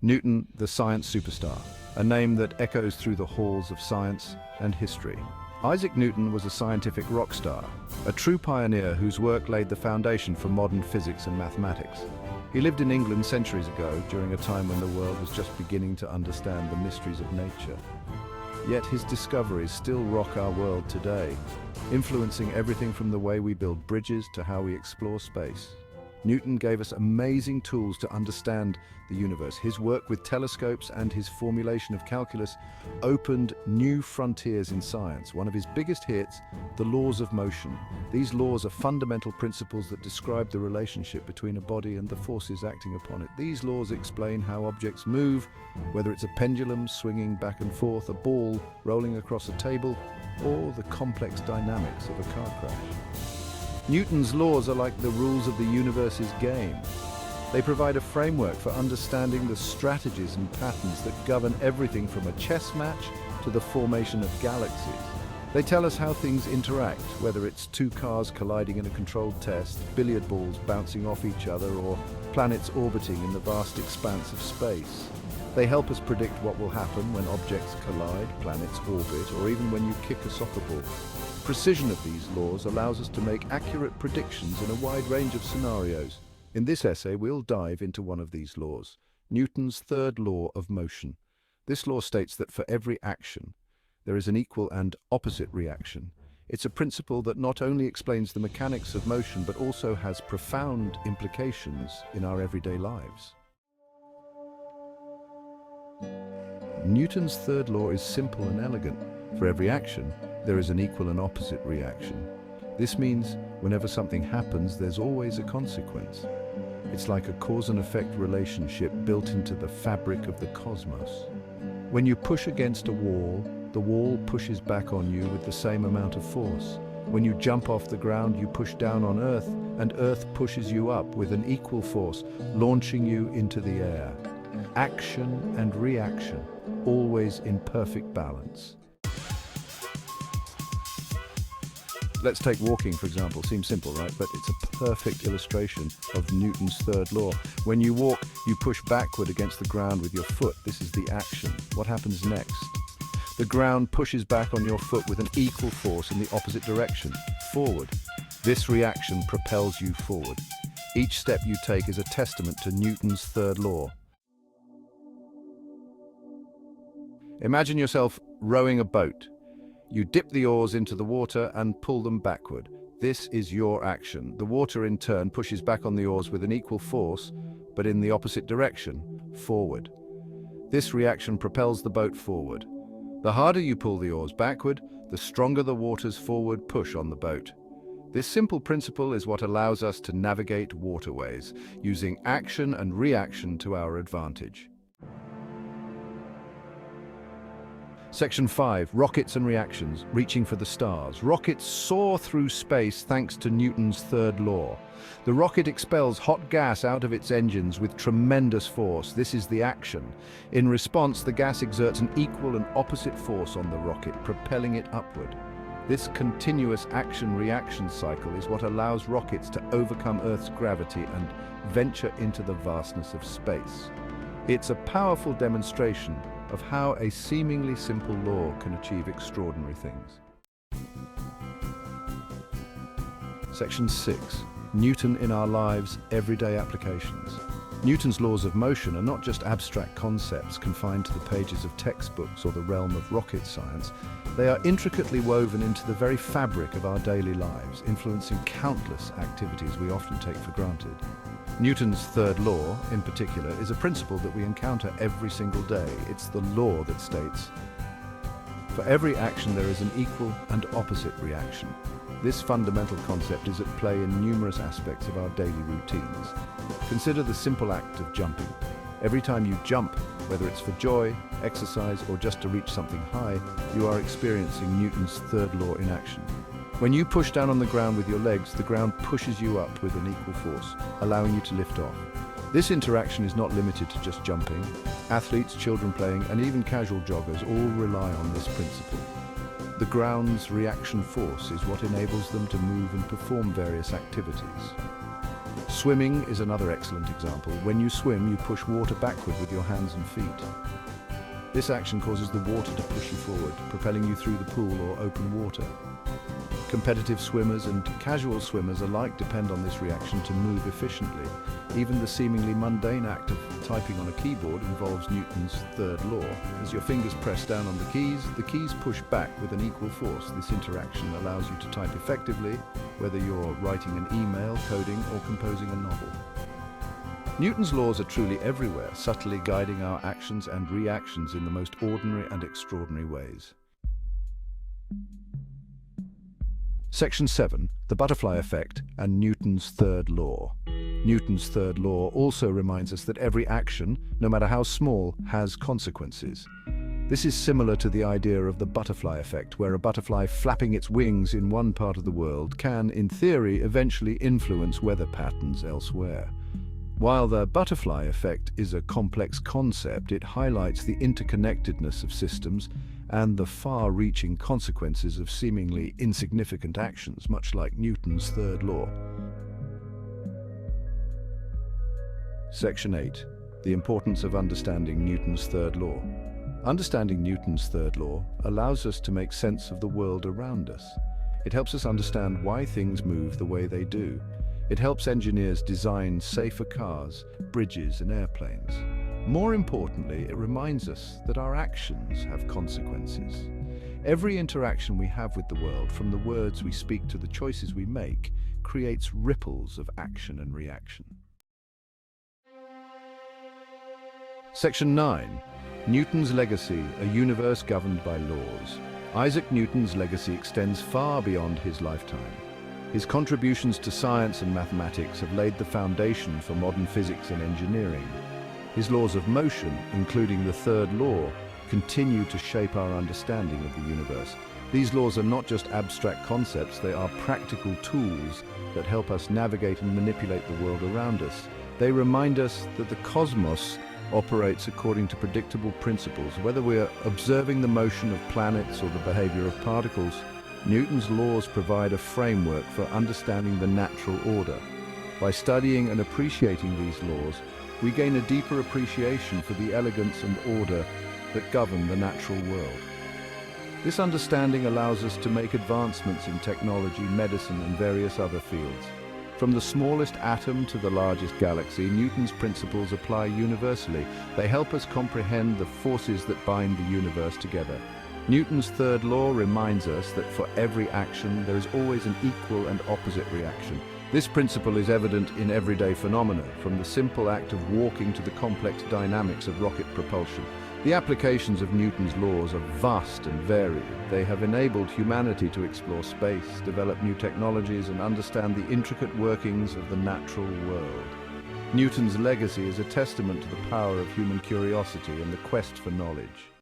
Newton, the science superstar, a name that echoes through the halls of science and history. Isaac Newton was a scientific rock star, a true pioneer whose work laid the foundation for modern physics and mathematics. He lived in England centuries ago, during a time when the world was just beginning to understand the mysteries of nature. Yet his discoveries still rock our world today, influencing everything from the way we build bridges to how we explore space. Newton gave us amazing tools to understand the universe. His work with telescopes and his formulation of calculus opened new frontiers in science. One of his biggest hits, the laws of motion. These laws are fundamental principles that describe the relationship between a body and the forces acting upon it. These laws explain how objects move, whether it's a pendulum swinging back and forth, a ball rolling across a table, or the complex dynamics of a car crash. Newton's laws are like the rules of the universe's game. They provide a framework for understanding the strategies and patterns that govern everything from a chess match to the formation of galaxies. They tell us how things interact, whether it's two cars colliding in a controlled test, billiard balls bouncing off each other, or planets orbiting in the vast expanse of space. They help us predict what will happen when objects collide, planets orbit, or even when you kick a soccer ball. Precision of these laws allows us to make accurate predictions in a wide range of scenarios. In this essay, we'll dive into one of these laws, Newton's third law of motion. This law states that for every action, there is an equal and opposite reaction. It's a principle that not only explains the mechanics of motion, but also has profound implications in our everyday lives. Newton's third law is simple and elegant. For every action, there is an equal and opposite reaction. This means whenever something happens, there's always a consequence. It's like a cause and effect relationship built into the fabric of the cosmos. When you push against a wall, the wall pushes back on you with the same amount of force. When you jump off the ground, you push down on Earth, and Earth pushes you up with an equal force, launching you into the air. Action and reaction, always in perfect balance. Let's take walking, for example. Seems simple, right? But it's a perfect illustration of Newton's third law. When you walk, you push backward against the ground with your foot. This is the action. What happens next? The ground pushes back on your foot with an equal force in the opposite direction, forward. This reaction propels you forward. Each step you take is a testament to Newton's third law. Imagine yourself rowing a boat. You dip the oars into the water and pull them backward. This is your action. The water in turn pushes back on the oars with an equal force, but in the opposite direction, forward. This reaction propels the boat forward. The harder you pull the oars backward, the stronger the water's forward push on the boat. This simple principle is what allows us to navigate waterways, using action and reaction to our advantage. Section 5. Rockets and reactions, reaching for the stars. Rockets soar through space thanks to Newton's third law. The rocket expels hot gas out of its engines with tremendous force. This is the action. In response, the gas exerts an equal and opposite force on the rocket, propelling it upward. This continuous action-reaction cycle is what allows rockets to overcome Earth's gravity and venture into the vastness of space. It's a powerful demonstration of how a seemingly simple law can achieve extraordinary things. Section 6. Newton in our lives, everyday applications. Newton's laws of motion are not just abstract concepts confined to the pages of textbooks or the realm of rocket science. They are intricately woven into the very fabric of our daily lives, influencing countless activities we often take for granted. Newton's third law, in particular, is a principle that we encounter every single day. It's the law that states, for every action there is an equal and opposite reaction. This fundamental concept is at play in numerous aspects of our daily routines. Consider the simple act of jumping. Every time you jump, whether it's for joy, exercise, or just to reach something high, you are experiencing Newton's third law in action. When you push down on the ground with your legs, the ground pushes you up with an equal force, allowing you to lift off. This interaction is not limited to just jumping. Athletes, children playing, and even casual joggers all rely on this principle. The ground's reaction force is what enables them to move and perform various activities. Swimming is another excellent example. When you swim, you push water backward with your hands and feet. This action causes the water to push you forward, propelling you through the pool or open water. Competitive swimmers and casual swimmers alike depend on this reaction to move efficiently. Even the seemingly mundane act of typing on a keyboard involves Newton's third law. As your fingers press down on the keys push back with an equal force. This interaction allows you to type effectively, whether you're writing an email, coding, or composing a novel. Newton's laws are truly everywhere, subtly guiding our actions and reactions in the most ordinary and extraordinary ways. Section 7. The butterfly effect and Newton's third law. Newton's third law also reminds us that every action, no matter how small, has consequences. This is similar to the idea of the butterfly effect, where a butterfly flapping its wings in one part of the world can, in theory, eventually influence weather patterns elsewhere. While the butterfly effect is a complex concept, it highlights the interconnectedness of systems and the far-reaching consequences of seemingly insignificant actions, much like Newton's third law. Section 8. The importance of understanding Newton's third law. Understanding Newton's third law allows us to make sense of the world around us. It helps us understand why things move the way they do. It helps engineers design safer cars, bridges, and airplanes. More importantly, it reminds us that our actions have consequences. Every interaction we have with the world, from the words we speak to the choices we make, creates ripples of action and reaction. Section 9. Newton's legacy, a universe governed by laws. Isaac Newton's legacy extends far beyond his lifetime. His contributions to science and mathematics have laid the foundation for modern physics and engineering. His laws of motion, including the third law, continue to shape our understanding of the universe. These laws are not just abstract concepts, they are practical tools that help us navigate and manipulate the world around us. They remind us that the cosmos operates according to predictable principles. Whether we are observing the motion of planets or the behavior of particles, Newton's laws provide a framework for understanding the natural order. By studying and appreciating these laws, we gain a deeper appreciation for the elegance and order that govern the natural world. This understanding allows us to make advancements in technology, medicine, and various other fields. From the smallest atom to the largest galaxy, Newton's principles apply universally. They help us comprehend the forces that bind the universe together. Newton's third law reminds us that for every action, there is always an equal and opposite reaction. This principle is evident in everyday phenomena, from the simple act of walking to the complex dynamics of rocket propulsion. The applications of Newton's laws are vast and varied. They have enabled humanity to explore space, develop new technologies, and understand the intricate workings of the natural world. Newton's legacy is a testament to the power of human curiosity and the quest for knowledge.